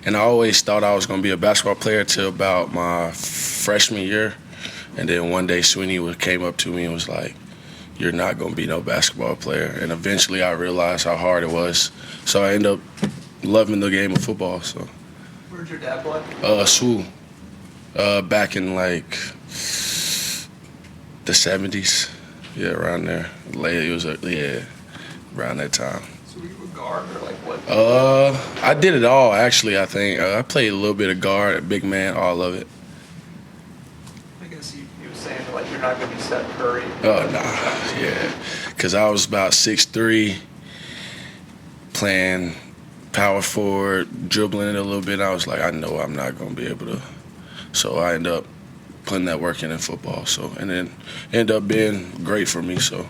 And I always thought I was going to be a basketball player till about my freshman year. And then one day Sweeney came up to me and was like, "You're not going to be no basketball player." And eventually I realized how hard it was. So I ended up loving the game of football. So. Where'd your dad play? SWU. Back in like the 70s. Yeah, around there. Late, it was around that time. So were you a guard or like what? I did it all actually. I think I played a little bit of guard, big man, all of it. I guess you were saying that, like you're not going to be Steph Curry. Oh nah, yeah, because I was about 6'3", playing power forward, dribbling it a little bit. I was like, I know I'm not going to be able to. So I ended up putting that work in football. So and then ended up being great for me. So.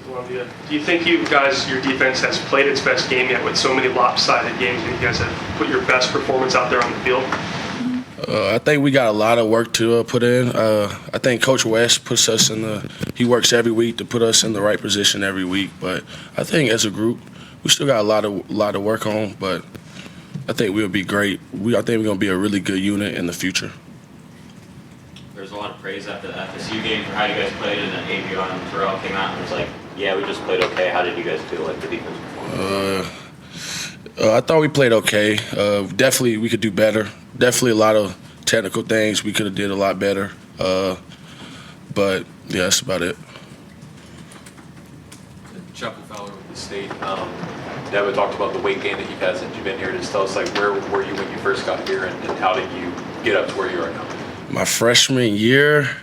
Columbia. Do you think you guys, your defense has played its best game yet with so many lopsided games, and you guys have put your best performance out there on the field? I think we got a lot of work to put in. I think Coach West puts us he works every week to put us in the right position every week. But I think as a group, we still got a lot of work on. But I think we'll be great. I think we're going to be a really good unit in the future. There's a lot of praise after the FSU game for how you guys played, and then Avion and Terrell came out and was like, "Yeah, we just played okay." How did you guys feel like the defense performed? I thought we played okay. Definitely we could do better. Definitely a lot of technical things we could have did a lot better. But yeah, that's about it. Chuck Fowler with the state. Devin talked about the weight gain that you've had since you've been here. Just tell us, like, where were you when you first got here, and how did you get up to where you are now? My freshman year,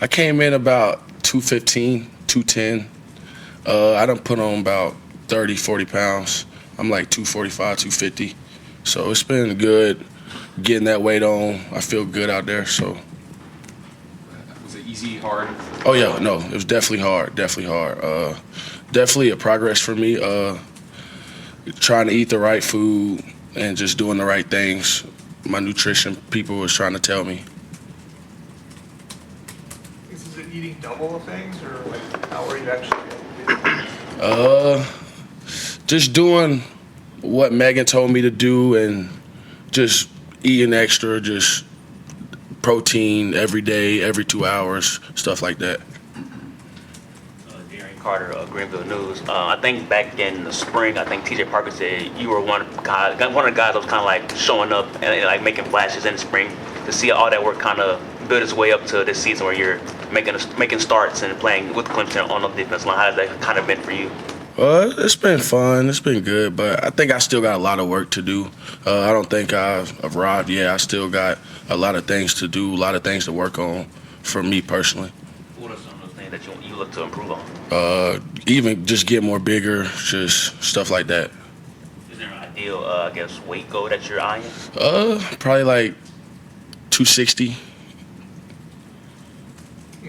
I came in about 215, 210. I done put on about 30, 40 pounds. I'm like 245, 250. So it's been good getting that weight on. I feel good out there. So. Was it easy, hard? Oh yeah, no, it was definitely hard. Definitely a progress for me. Trying to eat the right food and just doing the right things. My nutrition people was trying to tell me. Is it eating double of things, or like how are you actually able to do it? Just doing what Megan told me to do and just eating extra, just protein every day, every 2 hours, stuff like that. Carter, Greenville News. I think back in the spring, I think T.J. Parker said you were one of the guys that was kind of like showing up and like making flashes in the spring. To see all that work kind of build its way up to this season where you're making starts and playing with Clemson on the defense line. How has that kind of been for you? It's been fun. It's been good, but I think I still got a lot of work to do. I don't think I've arrived yet. I still got a lot of things to do, a lot of things to work on for me personally. What are some of those things that you look to improve on? Even just get more bigger, just stuff like that. Is there an ideal, weight goal that you're eyeing? Probably like 260.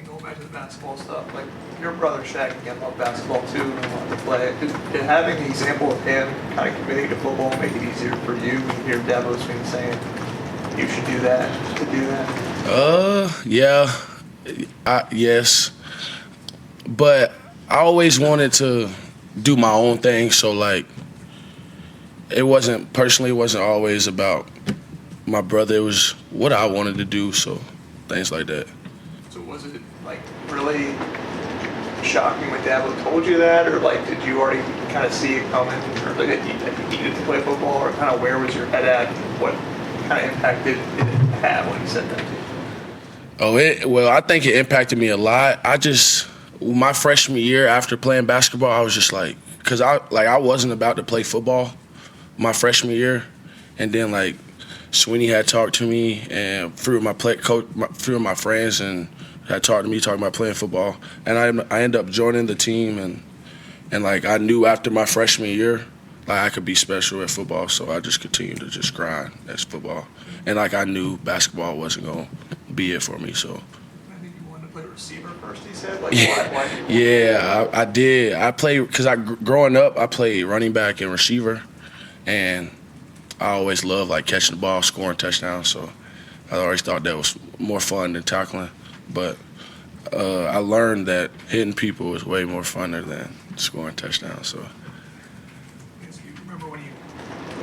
Going back to the basketball stuff, like your brother Shaq again loved basketball too and wanted to play. Did having the example of him kind of committing to football make it easier for you when you hear Dabo Sweeney saying you should do that, to do that? Yeah. Yes. But I always wanted to do my own thing, so like it wasn't always about my brother. It was what I wanted to do, so things like that. So was it like really shocking when Dabo told you that, or like did you already kind of see it coming, or like that you needed to play football, or kind of where was your head at, and what kind of impact did it have when he said that to you? I think it impacted me a lot. My freshman year after playing basketball, I was just like, because I wasn't about to play football my freshman year, and then like Sweeney had talked to me and through my friends and had talked to me talking about playing football, and I ended up joining the team and like I knew after my freshman year like I could be special at football, so I just continued to just grind as football, and like I knew basketball wasn't gonna be it for me, so. Play receiver first, he said? Like, yeah, why I did. I played because growing up, I played running back and receiver, and I always loved like catching the ball, scoring touchdowns. So I always thought that was more fun than tackling. But I learned that hitting people is way more funner than scoring touchdowns. So. Do you remember when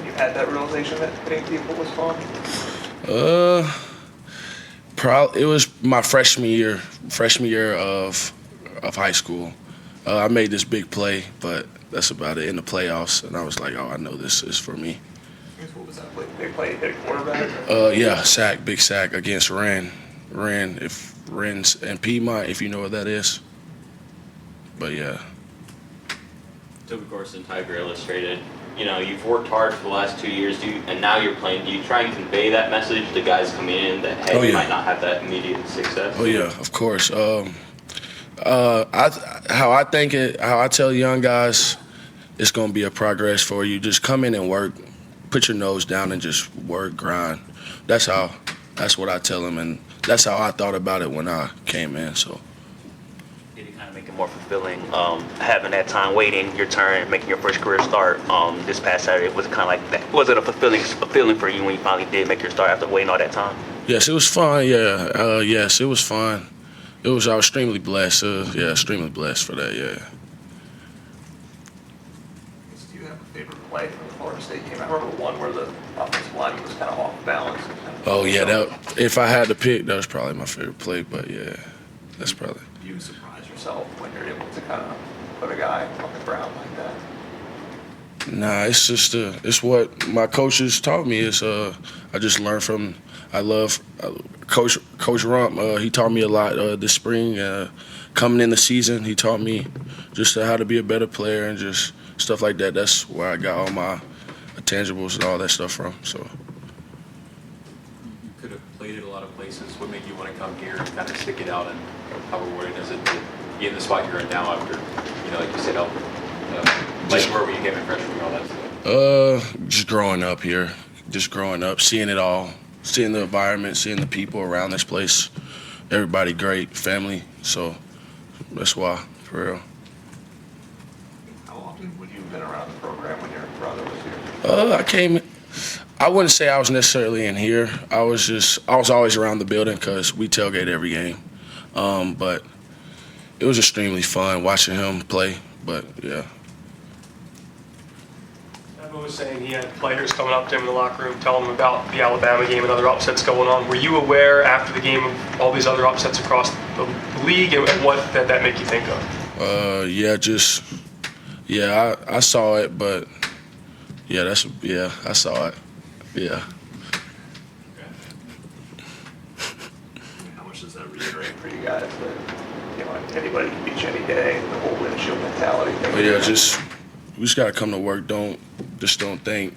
you had that realization that hitting people was fun? Probably it was my freshman year of high school. I made this big play, but that's about it in the playoffs, and I was like, oh, I know this is for me. What was that play? Big play, you hit a quarterback? Yeah, big sack against Ren's and Piedmont, if you know what that is. But yeah. Took a course in Tiger Illustrated. You know, you've worked hard for the last 2 years, and now you're playing. Do you try and convey that message to guys coming in that, hey, you might not have that immediate success? Oh yeah, of course. How I tell young guys, it's gonna be a progress for you. Just come in and work, put your nose down and just work, grind. That's what I tell them, and that's how I thought about it when I came in. So. Did it kind of make it more fulfilling, having that time waiting your turn, making your first career start this past Saturday? Was it kind of like that? Was it a fulfilling for you when you finally did make your start after waiting all that time? Yes, it was fun. Yeah, yes, it was fun. I was extremely blessed. Extremely blessed for that. Yeah. Do you have a favorite play from the Florida State game? I remember one where the offensive lineman was kind of off balance. Oh yeah, if I had to pick, that was probably my favorite play. But yeah, that's probably. Do you surprise yourself when you're able to kind of put a guy on the ground like that? Nah, it's just it's what my coaches taught me. I just learned from. I love Coach Rump. He taught me a lot this spring. Coming in the season, he taught me just how to be a better player and just stuff like that. That's where I got all my intangibles and all that stuff from. So. You could have played at a lot of places. What made you want to come here and kind of stick it out, and how rewarding is it to be in the spot you're in now after, like you said, like where you came in freshman and all that stuff? Just growing up here, seeing it all, seeing the environment, seeing the people around this place. Everybody great, family. So that's why, for real. How often would you have been around the program when your brother was here? I wouldn't say I was necessarily in here. I was always around the building because we tailgate every game. But it was extremely fun watching him play. But yeah. Evan was saying he had players coming up to him in the locker room telling him about the Alabama game and other upsets going on. Were you aware after the game of all these other upsets across the league, and what did that make you think of? I saw it, but I saw it. Yeah. How much does that reiterate for you guys that anybody can beat you any day, the whole windshield mentality thing? But we just gotta come to work. Don't think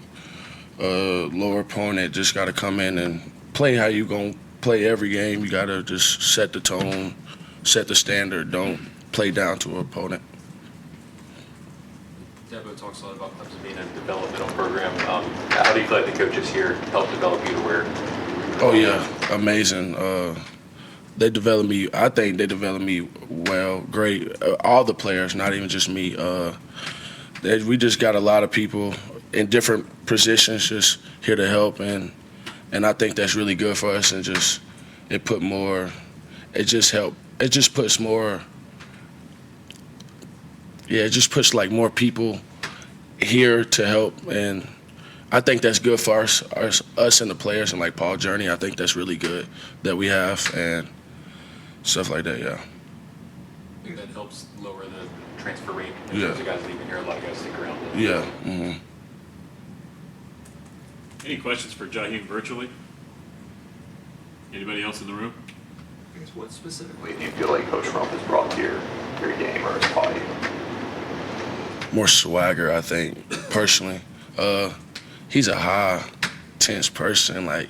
lower opponent. Just gotta come in and play how you gonna play every game. You gotta just set the tone, set the standard. Don't play down to an opponent. Dabo talks a lot about Clemson being a developmental program. How do you feel like the coaches here help develop you to where? Oh yeah, amazing. They developed me. I think they developed me well, great. All the players, not even just me. We just got a lot of people in different positions just here to help, and I think that's really good for us. And it puts more like more people here to help, and I think that's good for us and the players, and like Paul Journey. I think that's really good that we have and stuff like that. Yeah. I think that helps lower the transfer rate. Yeah. There's guys leaving here, a lot of guys stick around. Yeah. Mm-hmm. Any questions for Jahiem virtually? Anybody else in the room? I guess what specifically do you feel like Coach Rump has brought to your game or has taught you? More swagger, I think, personally. He's a high, tense person. Like,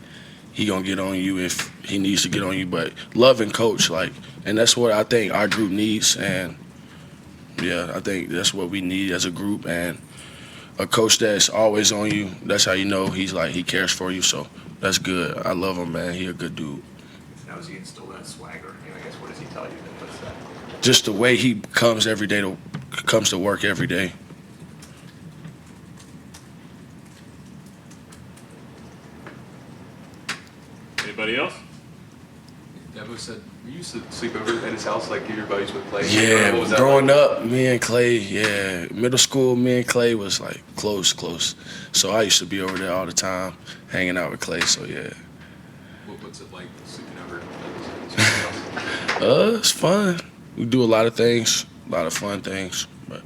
he gonna get on you if he needs to get on you, but loving coach, and that's what I think our group needs. And yeah, I think that's what we need as a group. And a coach that's always on you, that's how you know he cares for you. So that's good. I love him, man. He a good dude. How does he instill that swagger? I guess what does he tell you that puts that? Just the way he comes to work every day. Anybody else? Dabo said you used to sleep over at his house like your buddies would play? Yeah, What was that growing like? up, me and Clay, yeah, middle school, me and Clay was like close. So I used to be over there all the time, hanging out with Clay. So yeah, What's it like sleeping over at his house? it's fun. We do a lot of things, a lot of fun things. But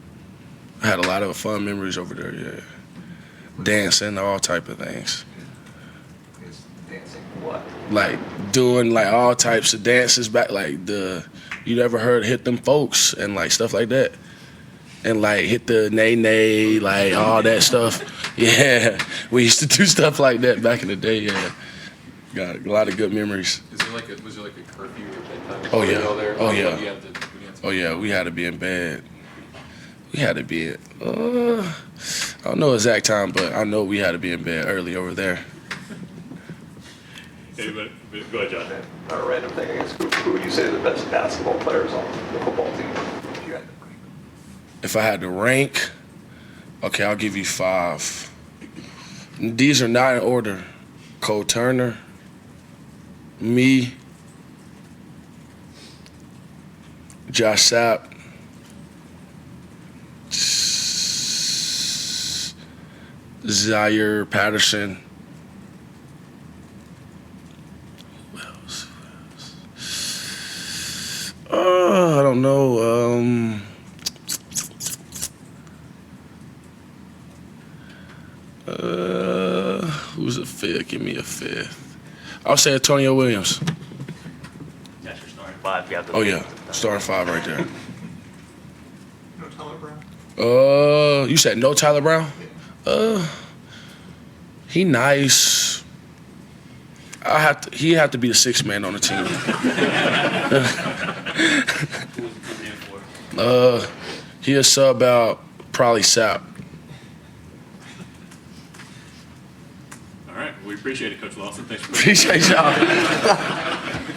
I had a lot of fun memories over there. Yeah, dancing, all type of things. Is dancing what? Like doing like all types of dances back, like you ever heard hit them folks and like stuff like that, and like hit the nay, like all that stuff. Yeah, we used to do stuff like that back in the day. Yeah, got a lot of good memories. Was there like a curfew or bedtime? Oh, yeah. All there? Oh, yeah. You had to dance? Oh yeah, we had to be in bed. We had to be I don't know exact time, but I know we had to be in bed early over there. Anybody? Go ahead, John. Not a random thing, I guess. Who would you say are the best basketball players on the football team? If you had to rank them? If I had to rank, okay, I'll give you 5. These are not in order. Cole Turner, me, Josh Sapp, Zaire Patterson. Who else? I don't know. Who's a fifth? Give me a 5th. I'll say Antonio Williams. That's your starting 5. You have to Oh yeah, starting 5 right there. No Tyler Brown? You said no Tyler Brown? He nice. He had to be the 6th man on the team. He'll sub out probably Sapp. All right. We appreciate it, Coach Lawson. Thanks for Appreciate y'all.